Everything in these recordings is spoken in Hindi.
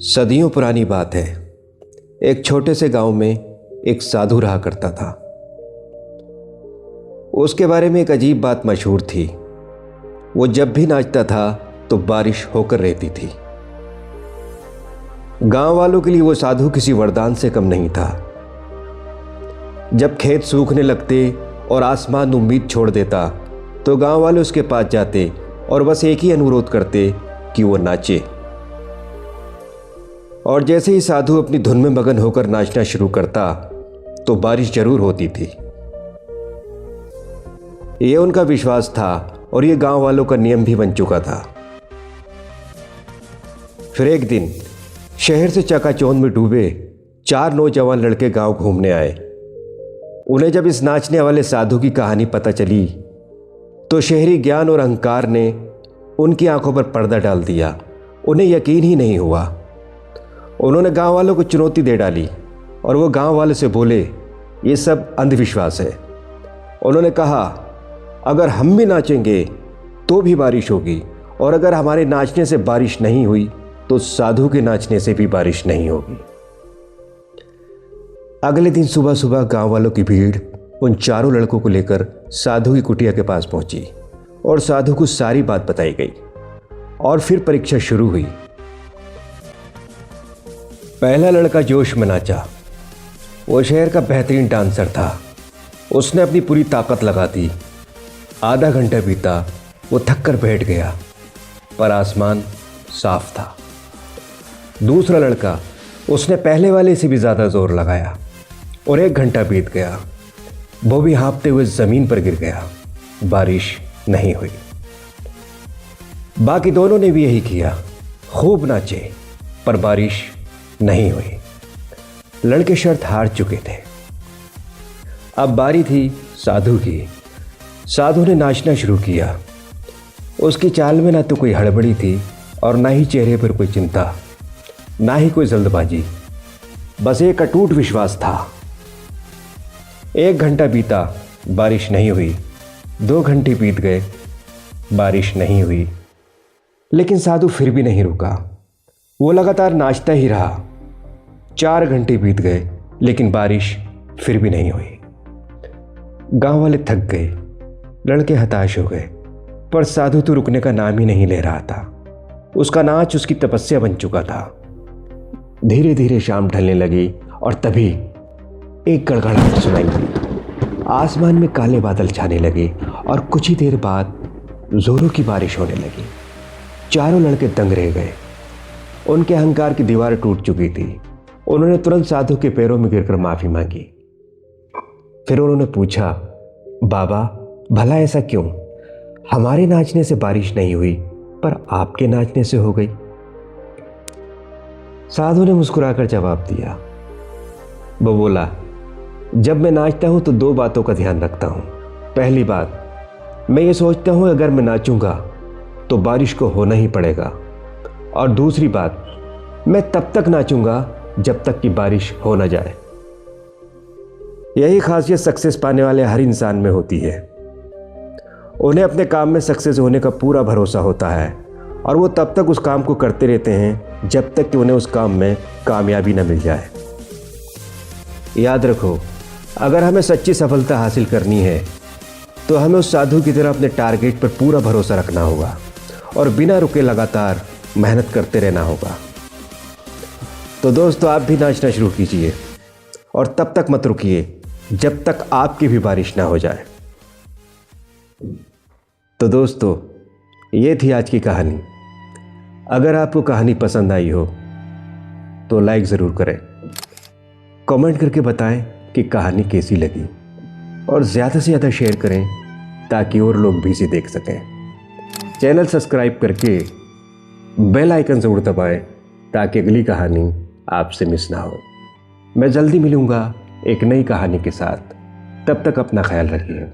सदियों पुरानी बात है। एक छोटे से गांव में एक साधु रहा करता था। उसके बारे में एक अजीब बात मशहूर थी। वो जब भी नाचता था तो बारिश होकर रहती थी। गांव वालों के लिए वो साधु किसी वरदान से कम नहीं था। जब खेत सूखने लगते और आसमान उम्मीद छोड़ देता तो गांव वाले उसके पास जाते और बस एक ही अनुरोध करते कि वो नाचे। और जैसे ही साधु अपनी धुन में मगन होकर नाचना शुरू करता तो बारिश जरूर होती थी। यह उनका विश्वास था और यह गांव वालों का नियम भी बन चुका था। फिर एक दिन शहर से चकाचौंध में डूबे 4 नौजवान लड़के गांव घूमने आए। उन्हें जब इस नाचने वाले साधु की कहानी पता चली तो शहरी ज्ञान और अहंकार ने उनकी आंखों पर पर्दा डाल दिया। उन्हें यकीन ही नहीं हुआ। उन्होंने गांव वालों को चुनौती दे डाली और वो गांव वाले से बोले, ये सब अंधविश्वास है। उन्होंने कहा, अगर हम भी नाचेंगे तो भी बारिश होगी, और अगर हमारे नाचने से बारिश नहीं हुई तो साधु के नाचने से भी बारिश नहीं होगी। अगले दिन सुबह सुबह गांव वालों की भीड़ उन चारों लड़कों को लेकर साधु की कुटिया के पास पहुंची और साधु को सारी बात बताई गई। और फिर परीक्षा शुरू हुई। पहला लड़का जोश में नाचा। वो शहर का बेहतरीन डांसर था। उसने अपनी पूरी ताकत लगा दी। आधा घंटा बीता, वो थक कर बैठ गया, पर आसमान साफ था। दूसरा लड़का, उसने पहले वाले से भी ज़्यादा जोर लगाया और 1 घंटा बीत गया। वो भी हाँफते हुए ज़मीन पर गिर गया। बारिश नहीं हुई। बाकी दोनों ने भी यही किया, खूब नाचे, पर बारिश नहीं हुई। लड़के शर्त हार चुके थे। अब बारी थी साधु की। साधु ने नाचना शुरू किया। उसकी चाल में ना तो कोई हड़बड़ी थी और ना ही चेहरे पर कोई चिंता, ना ही कोई जल्दबाजी, बस एक अटूट विश्वास था। 1 घंटा बीता, बारिश नहीं हुई। 2 घंटे बीत गए, बारिश नहीं हुई। लेकिन साधु फिर भी नहीं रुका। वो लगातार नाचता ही रहा। 4 घंटे बीत गए, लेकिन बारिश फिर भी नहीं हुई। गांव वाले थक गए, लड़के हताश हो गए, पर साधु तो रुकने का नाम ही नहीं ले रहा था। उसका नाच उसकी तपस्या बन चुका था। धीरे धीरे शाम ढलने लगी और तभी एक गड़गड़ाहट सुनाई दी। आसमान में काले बादल छाने लगे और कुछ ही देर बाद जोरों की बारिश होने लगी। चारों लड़के दंग रह गए। उनके अहंकार की दीवार टूट चुकी थी। उन्होंने तुरंत साधु के पैरों में गिरकर माफी मांगी। फिर उन्होंने पूछा, बाबा भला ऐसा क्यों? हमारे नाचने से बारिश नहीं हुई, पर आपके नाचने से हो गई। साधु ने मुस्कुराकर जवाब दिया। वो बोला, जब मैं नाचता हूं तो 2 बातों का ध्यान रखता हूं। पहली बात, मैं ये सोचता हूं अगर मैं नाचूंगा तो बारिश को होना ही पड़ेगा, और दूसरी बात, मैं तब तक नाचूंगा जब तक कि बारिश हो ना जाए। यही खासियत सक्सेस पाने वाले हर इंसान में होती है। उन्हें अपने काम में सक्सेस होने का पूरा भरोसा होता है और वो तब तक उस काम को करते रहते हैं जब तक कि उन्हें उस काम में कामयाबी न मिल जाए। याद रखो, अगर हमें सच्ची सफलता हासिल करनी है तो हमें उस साधु की तरह अपने टारगेट पर पूरा भरोसा रखना होगा और बिना रुके लगातार मेहनत करते रहना होगा। तो दोस्तों, आप भी नाचना शुरू कीजिए और तब तक मत रुकिए जब तक आपकी भी बारिश ना हो जाए। तो दोस्तों, ये थी आज की कहानी। अगर आपको कहानी पसंद आई हो तो लाइक ज़रूर करें, कमेंट करके बताएं कि कहानी कैसी लगी, और ज़्यादा से ज़्यादा शेयर करें ताकि और लोग भी इसे देख सकें। चैनल सब्सक्राइब करके बेल आइकन ज़रूर दबाएं ताकि अगली कहानी आपसे मिस ना हो। मैं जल्दी मिलूँगा एक नई कहानी के साथ। तब तक अपना ख्याल रखिए।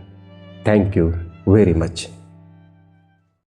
Thank you very much.